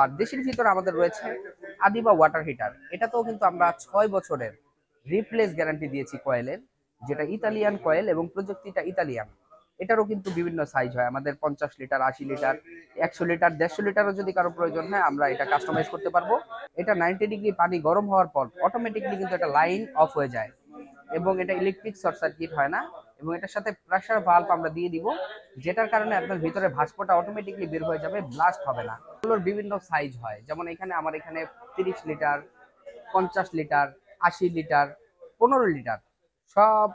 আর দেশের ভিতরে আমাদের রয়েছে আদিবা ওয়াটার হিটার। এটাতেও কিন্তু আমরা 6 বছরের রিপ্লেস গ্যারান্টি দিয়েছি কয়েলের, যেটা ইতালিয়ান কয়েল এবং প্রযুক্তিটা ইতালিয়ান। এটারও কিন্তু বিভিন্ন সাইজ হয় আমাদের, 50 লিটার, 80 লিটার, 100 লিটার, 150 লিটারও যদি কারো প্রয়োজন হয় আমরা এটা কাস্টমাইজ করতে পারবো। এটা 90 ডিগ্রি পানি গরম হওয়ার পর অটোমেটিকলি কিন্তু এটা লাইন অফ হয়ে যায় এবং এটা ইলেকট্রিক শর্ট সার্কিট হয় না। এবং এটার সাথে প্রেসার ভালভ আমরা দিয়ে দিব, যেটার কারণে আপনার ভিতরে ভাস্পটা অটোমেটিকলি বের হয়ে যাবে, ব্লাস্ট হবে না। এগুলোর বিভিন্ন সাইজ হয়, যেমন এখানে আমার এখানে 30 লিটার, 50 লিটার, 80 লিটার, 15 লিটার, সব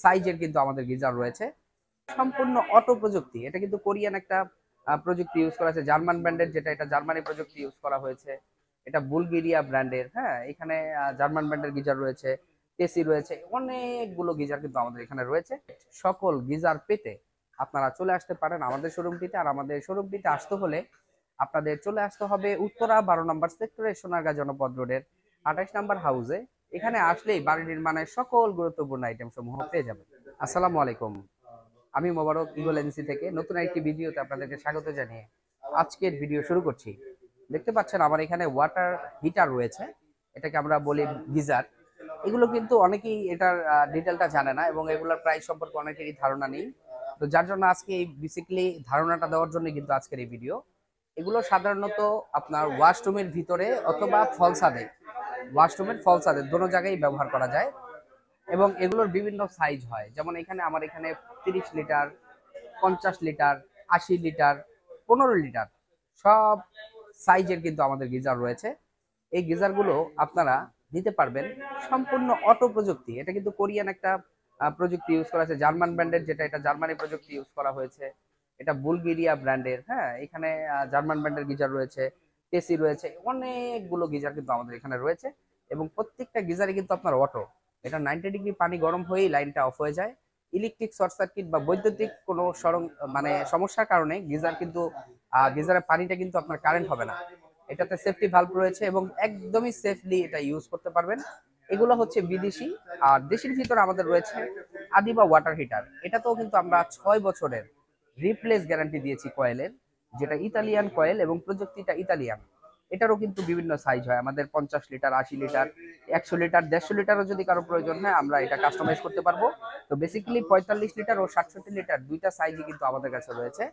সাইজের কিন্তু আমাদের গিজার রয়েছে। সম্পূর্ণ অটো প্রযুক্তি, এটা কিন্তু কোরিয়ান একটা প্রযুক্তি ইউজ করা হয়েছে, জার্মান ব্র্যান্ডের, যেটা এটা জার্মানি প্রযুক্তি ইউজ করা হয়েছে। এটা বুলগেরিয়া ব্র্যান্ডের। হ্যাঁ, এখানে জার্মান ব্র্যান্ডের গিজার রয়েছে, এসি রয়েছে, অনেকগুলো গিজার কিন্তু আমাদের এখানে রয়েছে। সকল গিজার পেতে আপনারা চলে আসতে পারেন আমাদের শোরুমটিতে। আর আমাদের শোরুমটিতে আসতে হলে আপনাদের চলে আসতে হবে উত্তরা 12 নম্বর সেক্টরের সোনারগাঁ জনপদ রোডের 28 নম্বর হাউসে। এখানে আসলেই বাড়ি নির্মাণের সকল গুরুত্বপূর্ণ আইটেম সমূহ পেয়ে যাবেন। আসসালামু আলাইকুম। আমি মোবারক ইগল এজেন্সি থেকে নতুন একটি ভিডিওতে আপনাদেরকে স্বাগত জানিয়ে আজকের ভিডিও শুরু করছি। দেখতে পাচ্ছেন আমার এখানে ওয়াটার হিটার রয়েছে, এটাকে আমরা বলি গিজার। এগুলো কিন্তু অনেকেই এটার ডিটেলটা জানে না এবং এগুলোর প্রাইস সম্পর্কে অনেকেরই ধারণা নেই। তো যার জন্য আজকে এই বেসিক্যালি ধারণাটা দেওয়ার জন্য কিন্তু আজকের এই ভিডিও। এগুলো সাধারণত আপনার ওয়াশরুমের ভিতরে অথবা ফলসাদে, ওয়াশরুমের ফলসাদে দোনো জায়গায় ব্যবহার করা যায়। এবং এগুলোর বিভিন্ন সাইজ হয়, যেমন এখানে আমার এখানে 30 লিটার, 50 লিটার, 80 লিটার, 15 লিটার, সব সাইজের কিন্তু আমাদের গিজার রয়েছে। এই গিজারগুলো আপনারা নিতে পারবেন সম্পূর্ণ অটো প্রযুক্তি। এটা কিন্তু কোরিয়ান একটা প্রযুক্তি ইউজ করা হয়েছে, জার্মান ব্র্যান্ডের, যেটা এটা জার্মানি প্রযুক্তি ইউজ করা হয়েছে। এটা বুলগেরিয়া ব্র্যান্ডের। হ্যাঁ, এখানে জার্মান ব্র্যান্ডের গিজার রয়েছে, এসি রয়েছে, অনেকগুলো গিজার কিন্তু আমাদের এখানে রয়েছে। এবং প্রত্যেকটা গিজারে কিন্তু আপনার অটো, এটা 90 ডিগ্রি পানি গরম হয়েই লাইনটা অফ হয়ে যায়। ইলেকট্রিক শর্ট সার্কিট বা বৈদ্যুতিক কোনো মানে সমস্যার কারণে গিজার কিন্তু গিজারের পানিটা কিন্তু আপনার কারেন্ট হবে না। এটাতে সেফটি ভালভ রয়েছে এবং একদমই সেফলি এটা ইউজ করতে পারবেন। এগুলো হচ্ছে বিদেশি। আর দেশের ভিতরে আমাদের রয়েছে আদিবা ওয়াটার হিটার। এটাতেও কিন্তু আমরা 6 বছরের রিপ্লেস গ্যারান্টি দিয়েছি কয়েলের, যেটা ইতালিয়ান কয়েল এবং প্রযুক্তিটা ইতালিয়ান। এটারও কিন্তু বিভিন্ন সাইজ হয় আমাদের, 50 লিটার, 80 লিটার, 100 লিটার, 150 লিটারও যদি কারো প্রয়োজন হয় আমরা এটা কাস্টমাইজ করতে পারবো। তো বেসিক্যালি 45 লিটার ও 67 লিটার দুইটা সাইজই কিন্তু আমাদের কাছে রয়েছে।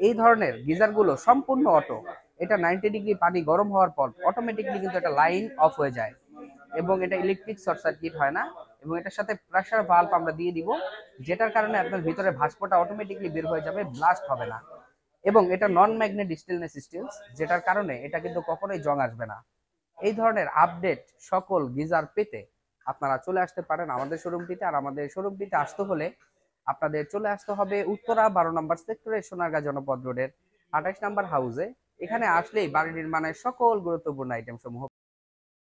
এই ধরনের গিজার গুলো সম্পূর্ণ অটো। এটা 90 ডিগ্রি পানি গরম হওয়ার পর অটোমেটিকলি কিন্তু এটা লাইন অফ হয়ে যায় এবং এটা ইলেকট্রিক শর্ট সার্কিট হয় না। এবং এটার সাথে প্রেসার ভালভ আমরা দিয়ে দিব, যেটার কারণে আপনার ভিতরে ভাস্পটা অটোমেটিকলি বের হয়ে যাবে, ব্লাস্ট হবে না। এবং এটা নন ম্যাগনেট স্টেনলেস স্টিল, যেটার কারণে এটা কিন্তু কখনোই জং আসবে না। এই ধরনের আপডেট সকল গিজার পেতে আপনারা চলে আসতে পারেন আমাদের শোরুমটিতে। আর আমাদের শোরুমটিতে আসতে হলে আপনাদের চলে আসতে হবে উত্তরা 12 নম্বর সেক্টরের সোনারগাঁ জনপদ রোডের 28 নম্বর হাউসে। এখানে আসলেই বাড়ি নির্মাণের সকল গুরুত্বপূর্ণ আইটেম সমূহ